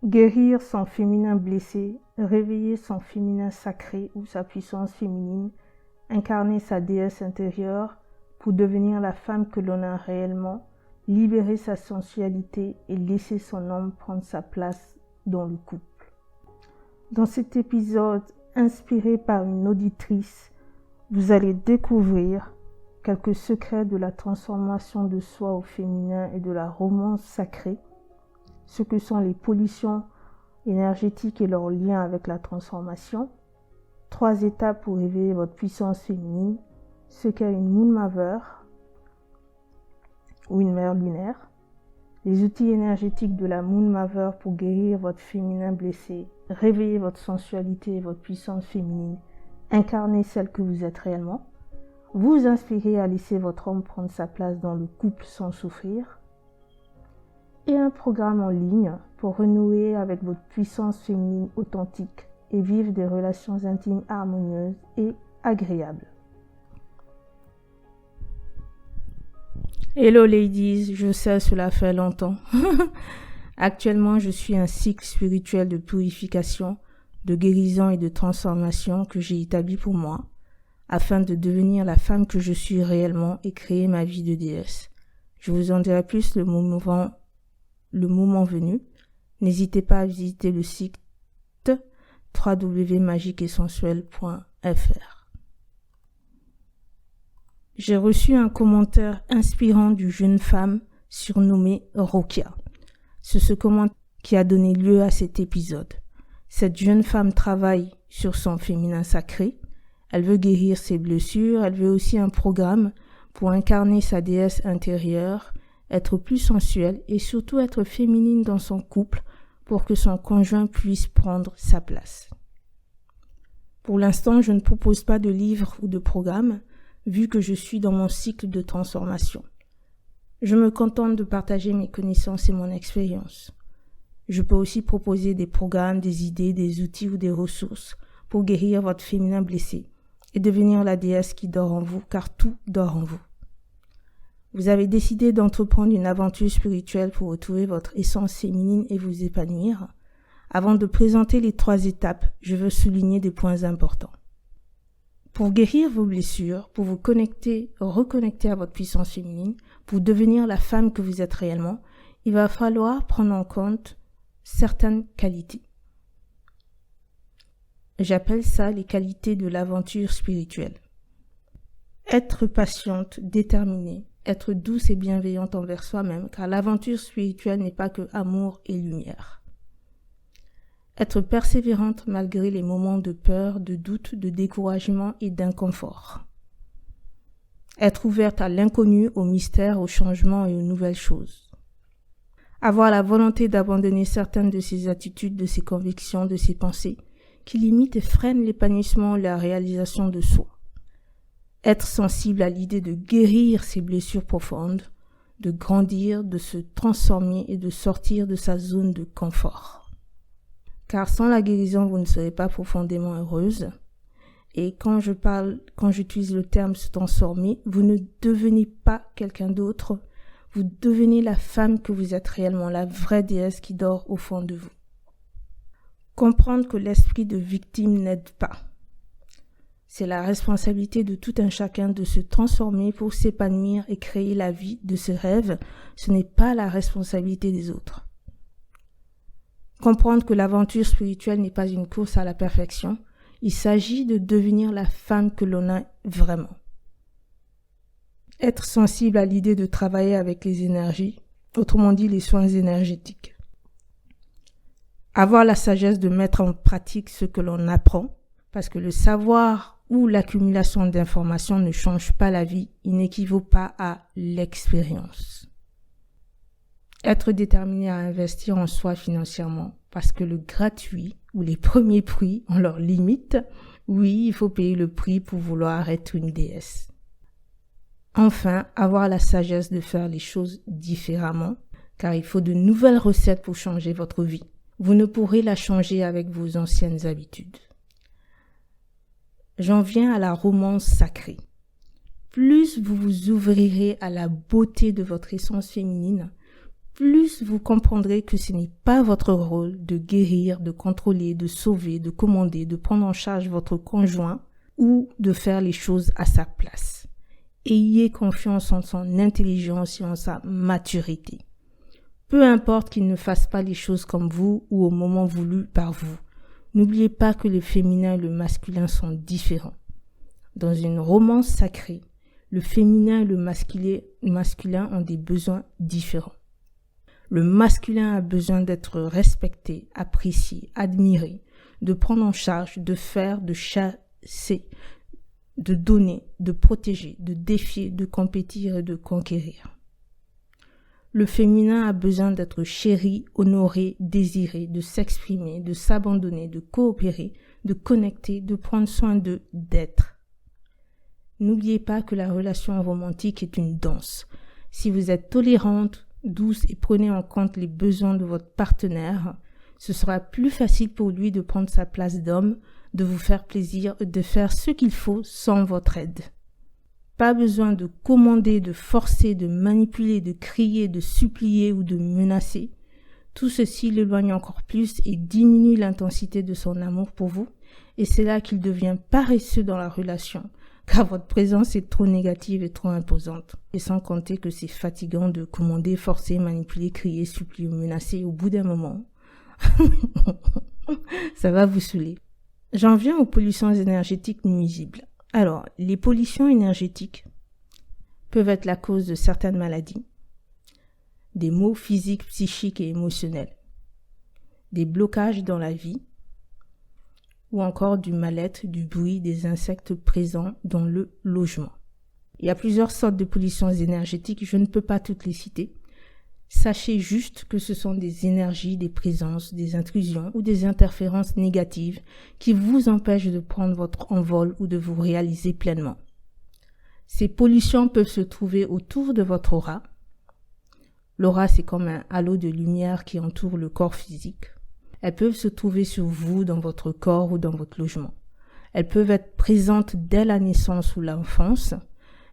Guérir son féminin blessé, réveiller son féminin sacré ou sa puissance féminine, incarner sa déesse intérieure pour devenir la femme que l'on a réellement, libérer sa sensualité et laisser son homme prendre sa place dans le couple. Dans cet épisode, inspiré par une auditrice, vous allez découvrir quelques secrets de la transformation de soi au féminin et de la romance sacrée, ce que sont les pollutions énergétiques et leur lien avec la transformation, 3 étapes pour réveiller votre puissance féminine, ce qu'est une Moon Mother ou une mère lunaire, les outils énergétiques de la Moon Mother pour guérir votre féminin blessé, réveiller votre sensualité et votre puissance féminine, incarner celle que vous êtes réellement, vous inspirer à laisser votre homme prendre sa place dans le couple sans souffrir, et un programme en ligne pour renouer avec votre puissance féminine authentique et vivre des relations intimes harmonieuses et agréables. Hello ladies, je sais cela fait longtemps. Actuellement, je suis un cycle spirituel de purification, de guérison et de transformation que j'ai établi pour moi, afin de devenir la femme que je suis réellement et créer ma vie de déesse. Je vous en dirai plus le moment venu. N'hésitez pas à visiter le site www.magiqueetsensuelle.fr. J'ai reçu un commentaire inspirant d'une jeune femme surnommée Rokia. C'est ce commentaire qui a donné lieu à cet épisode. Cette jeune femme travaille sur son féminin sacré. Elle veut guérir ses blessures. Elle veut aussi un programme pour incarner sa déesse intérieure, être plus sensuelle et surtout être féminine dans son couple pour que son conjoint puisse prendre sa place. Pour l'instant, je ne propose pas de livre ou de programme, vu que je suis dans mon cycle de transformation. Je me contente de partager mes connaissances et mon expérience. Je peux aussi proposer des programmes, des idées, des outils ou des ressources pour guérir votre féminin blessé et devenir la déesse qui dort en vous, car tout dort en vous. Vous avez décidé d'entreprendre une aventure spirituelle pour retrouver votre essence féminine et vous épanouir. Avant de présenter les 3 étapes, je veux souligner des points importants. Pour guérir vos blessures, pour vous reconnecter à votre puissance féminine, pour devenir la femme que vous êtes réellement, il va falloir prendre en compte certaines qualités. J'appelle ça les qualités de l'aventure spirituelle. Être patiente, déterminée, être douce et bienveillante envers soi-même, car l'aventure spirituelle n'est pas que amour et lumière. Être persévérante malgré les moments de peur, de doute, de découragement et d'inconfort. Être ouverte à l'inconnu, au mystère, au changement et aux nouvelles choses. Avoir la volonté d'abandonner certaines de ses attitudes, de ses convictions, de ses pensées, qui limitent et freinent l'épanouissement et la réalisation de soi. Être sensible à l'idée de guérir ses blessures profondes, de grandir, de se transformer et de sortir de sa zone de confort. Car sans la guérison, vous ne serez pas profondément heureuse. Et quand j'utilise le terme se transformer, vous ne devenez pas quelqu'un d'autre. Vous devenez la femme que vous êtes réellement, la vraie déesse qui dort au fond de vous. Comprendre que l'esprit de victime n'aide pas. C'est la responsabilité de tout un chacun de se transformer pour s'épanouir et créer la vie de ses rêves. Ce n'est pas la responsabilité des autres. Comprendre que l'aventure spirituelle n'est pas une course à la perfection. Il s'agit de devenir la femme que l'on a vraiment. Être sensible à l'idée de travailler avec les énergies, autrement dit les soins énergétiques. Avoir la sagesse de mettre en pratique ce que l'on apprend, parce que le savoir ou l'accumulation d'informations ne change pas la vie, il n'équivaut pas à l'expérience. Être déterminé à investir en soi financièrement, parce que le gratuit ou les premiers prix ont leurs limites. Oui, il faut payer le prix pour vouloir être une déesse. Enfin, avoir la sagesse de faire les choses différemment, car il faut de nouvelles recettes pour changer votre vie. Vous ne pourrez la changer avec vos anciennes habitudes. J'en viens à la romance sacrée. Plus vous vous ouvrirez à la beauté de votre essence féminine, plus vous comprendrez que ce n'est pas votre rôle de guérir, de contrôler, de sauver, de commander, de prendre en charge votre conjoint ou de faire les choses à sa place. Ayez confiance en son intelligence et en sa maturité. Peu importe qu'il ne fasse pas les choses comme vous ou au moment voulu par vous. N'oubliez pas que le féminin et le masculin sont différents. Dans une romance sacrée, le féminin et le masculin ont des besoins différents. Le masculin a besoin d'être respecté, apprécié, admiré, de prendre en charge, de faire, de chasser, de donner, de protéger, de défier, de compétir et de conquérir. Le féminin a besoin d'être chéri, honoré, désiré, de s'exprimer, de s'abandonner, de coopérer, de connecter, de prendre soin d'être. N'oubliez pas que la relation romantique est une danse. Si vous êtes tolérante, douce et prenez en compte les besoins de votre partenaire, ce sera plus facile pour lui de prendre sa place d'homme, de vous faire plaisir, de faire ce qu'il faut sans votre aide. Pas besoin de commander, de forcer, de manipuler, de crier, de supplier ou de menacer. Tout ceci l'éloigne encore plus et diminue l'intensité de son amour pour vous, et c'est là qu'il devient paresseux dans la relation, car votre présence est trop négative et trop imposante. Et sans compter que c'est fatigant de commander, forcer, manipuler, crier, supplier ou menacer au bout d'un moment. Ça va vous saouler. J'en viens aux pollutions énergétiques nuisibles. Alors, les pollutions énergétiques peuvent être la cause de certaines maladies, des maux physiques, psychiques et émotionnels, des blocages dans la vie, ou encore du mal-être, du bruit, des insectes présents dans le logement. Il y a plusieurs sortes de pollutions énergétiques, je ne peux pas toutes les citer. Sachez juste que ce sont des énergies, des présences, des intrusions ou des interférences négatives qui vous empêchent de prendre votre envol ou de vous réaliser pleinement. Ces pollutions peuvent se trouver autour de votre aura. L'aura, c'est comme un halo de lumière qui entoure le corps physique. Elles peuvent se trouver sur vous, dans votre corps ou dans votre logement. Elles peuvent être présentes dès la naissance ou l'enfance.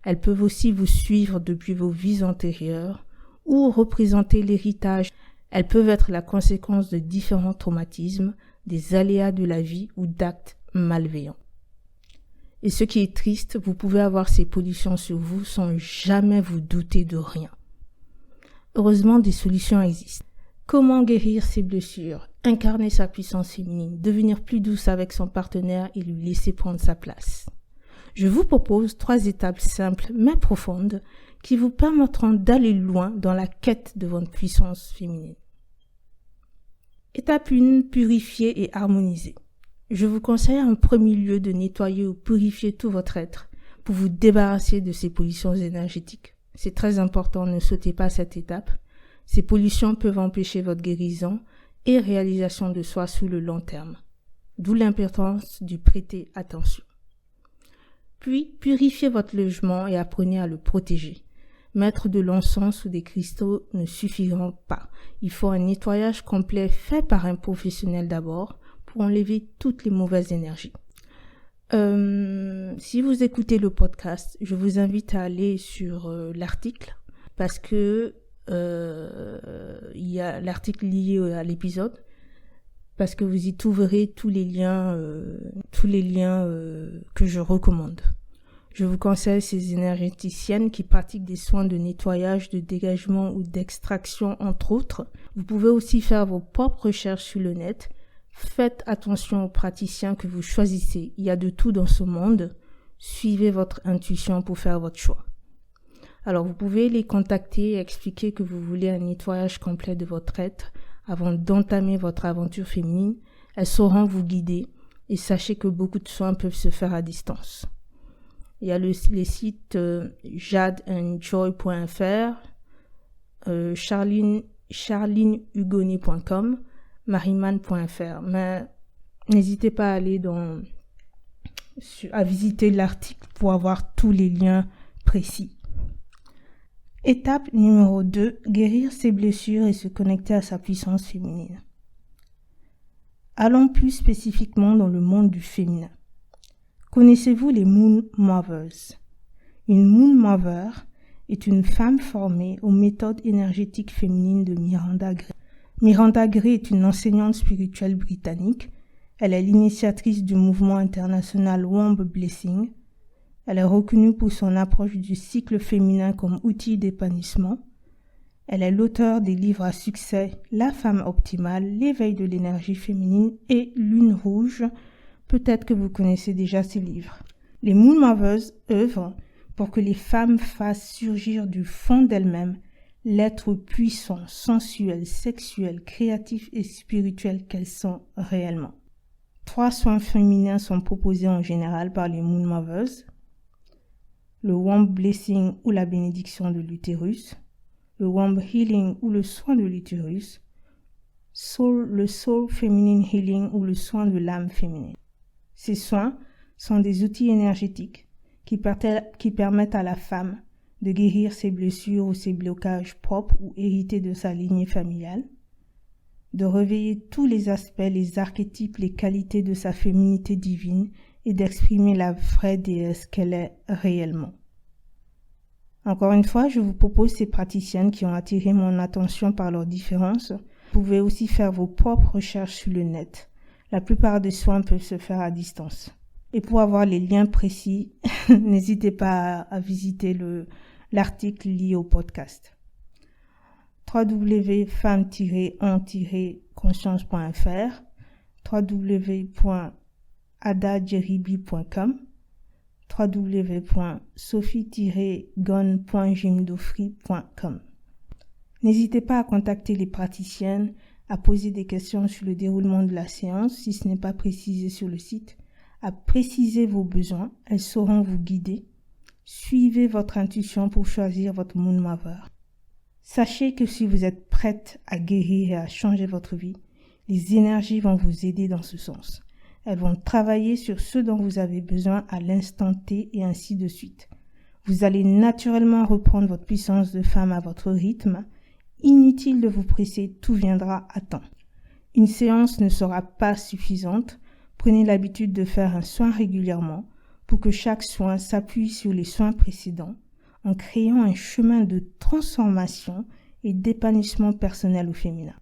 Elles peuvent aussi vous suivre depuis vos vies antérieures ou représenter l'héritage. Elles peuvent être la conséquence de différents traumatismes, des aléas de la vie ou d'actes malveillants. Et ce qui est triste, vous pouvez avoir ces pollutions sur vous sans jamais vous douter de rien. Heureusement, des solutions existent. Comment guérir ses blessures, incarner sa puissance féminine, devenir plus douce avec son partenaire et lui laisser prendre sa place. Je vous propose 3 étapes simples mais profondes qui vous permettront d'aller loin dans la quête de votre puissance féminine. Étape 1, purifier et harmoniser. Je vous conseille en premier lieu de nettoyer ou purifier tout votre être pour vous débarrasser de ces pollutions énergétiques. C'est très important, ne sautez pas cette étape. Ces pollutions peuvent empêcher votre guérison et réalisation de soi sur le long terme. D'où l'importance de prêter attention. Puis, purifiez votre logement et apprenez à le protéger. Mettre de l'encens ou des cristaux ne suffiront pas. Il faut un nettoyage complet fait par un professionnel d'abord pour enlever toutes les mauvaises énergies. Si vous écoutez le podcast, je vous invite à aller sur l'article parce que il y a l'article lié à l'épisode parce que vous y trouverez tous les liens que je recommande. Je vous conseille ces énergéticiennes qui pratiquent des soins de nettoyage, de dégagement ou d'extraction entre autres. Vous pouvez aussi faire vos propres recherches sur le net. Faites attention aux praticiens que vous choisissez. Il y a de tout dans ce monde. Suivez votre intuition pour faire votre choix. Alors, vous pouvez les contacter et expliquer que vous voulez un nettoyage complet de votre être avant d'entamer votre aventure féminine. Elles sauront vous guider et sachez que beaucoup de soins peuvent se faire à distance. Il y a les sites jadeandjoy.fr, charlinehugonet.com, mariman.fr. Mais n'hésitez pas à aller à visiter l'article pour avoir tous les liens précis. Étape numéro 2, guérir ses blessures et se connecter à sa puissance féminine. Allons plus spécifiquement dans le monde du féminin. Connaissez-vous les Moon Movers ? Une Moon Mover est une femme formée aux méthodes énergétiques féminines de Miranda Gray. Miranda Gray est une enseignante spirituelle britannique. Elle est l'initiatrice du mouvement international Womb Blessing. Elle est reconnue pour son approche du cycle féminin comme outil d'épanouissement. Elle est l'auteure des livres à succès La femme optimale, l'éveil de l'énergie féminine et Lune rouge. Peut-être que vous connaissez déjà ces livres. Les Moon Mothers œuvrent pour que les femmes fassent surgir du fond d'elles-mêmes l'être puissant, sensuel, sexuel, créatif et spirituel qu'elles sont réellement. 3 soins féminins sont proposés en général par les Moon Mothers. Le Womb Blessing ou la bénédiction de l'utérus, le Womb Healing ou le soin de l'utérus, le Soul Feminine Healing ou le soin de l'âme féminine. Ces soins sont des outils énergétiques qui permettent à la femme de guérir ses blessures ou ses blocages propres ou hérités de sa lignée familiale, de réveiller tous les aspects, les archétypes, les qualités de sa féminité divine et d'exprimer la vraie déesse qu'elle est réellement. Encore une fois, je vous propose ces praticiennes qui ont attiré mon attention par leurs différences. Vous pouvez aussi faire vos propres recherches sur le net. La plupart des soins peuvent se faire à distance. Et pour avoir les liens précis, n'hésitez pas à visiter l'article lié au podcast. www.femme-en-conscience.fr, www.adajeribi.com, www.sophie-gon.jimdofree.com. N'hésitez pas à contacter les praticiennes, à poser des questions sur le déroulement de la séance si ce n'est pas précisé sur le site, à préciser vos besoins, elles sauront vous guider. Suivez votre intuition pour choisir votre Moon Mother. Sachez que si vous êtes prête à guérir et à changer votre vie, les énergies vont vous aider dans ce sens. Elles vont travailler sur ce dont vous avez besoin à l'instant T et ainsi de suite. Vous allez naturellement reprendre votre puissance de femme à votre rythme. Inutile de vous presser, tout viendra à temps. Une séance ne sera pas suffisante. Prenez l'habitude de faire un soin régulièrement pour que chaque soin s'appuie sur les soins précédents en créant un chemin de transformation et d'épanouissement personnel au féminin.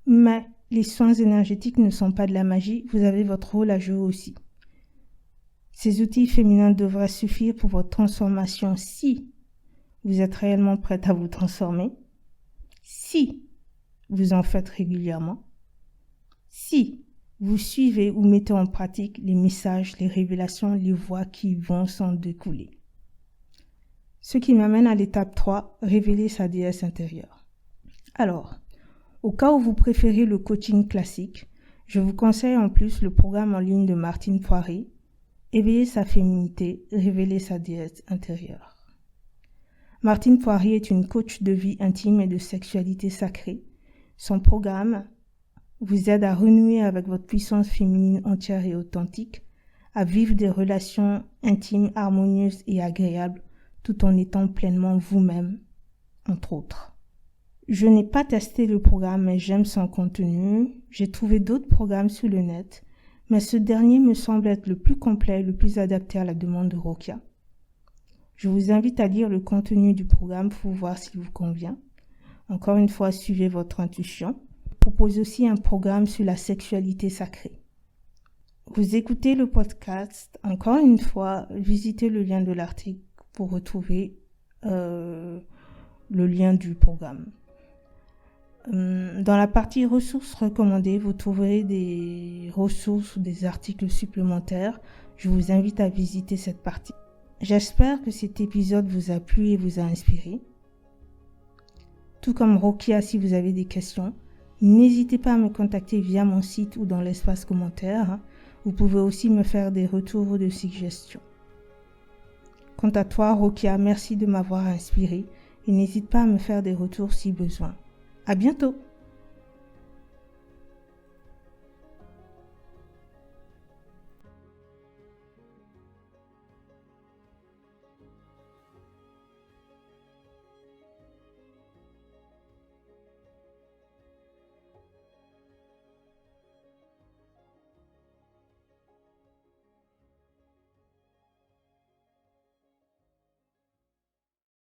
Mais les soins énergétiques ne sont pas de la magie, vous avez votre rôle à jouer aussi. Ces outils féminins devraient suffire pour votre transformation si vous êtes réellement prête à vous transformer, si vous en faites régulièrement, si vous suivez ou mettez en pratique les messages, les révélations, les voies qui vont s'en découler. Ce qui m'amène à l'étape 3, révéler sa déesse intérieure. Alors, au cas où vous préférez le coaching classique, je vous conseille en plus le programme en ligne de Martine Poirier, Éveiller sa féminité, révéler sa déesse intérieure. Martine Poirier est une coach de vie intime et de sexualité sacrée. Son programme vous aide à renouer avec votre puissance féminine entière et authentique, à vivre des relations intimes, harmonieuses et agréables, tout en étant pleinement vous-même, entre autres. Je n'ai pas testé le programme, mais j'aime son contenu. J'ai trouvé d'autres programmes sur le net, mais ce dernier me semble être le plus complet et le plus adapté à la demande de Rokia. Je vous invite à lire le contenu du programme pour voir s'il vous convient. Encore une fois, suivez votre intuition. Je propose aussi un programme sur la sexualité sacrée. Vous écoutez le podcast, encore une fois, visitez le lien de l'article pour retrouver le lien du programme. Dans la partie ressources recommandées, vous trouverez des ressources ou des articles supplémentaires. Je vous invite à visiter cette partie. J'espère que cet épisode vous a plu et vous a inspiré. Tout comme Rokia, si vous avez des questions, n'hésitez pas à me contacter via mon site ou dans l'espace commentaire. Vous pouvez aussi me faire des retours ou des suggestions. Quant à toi, Rokia, merci de m'avoir inspiré et n'hésite pas à me faire des retours si besoin. À bientôt!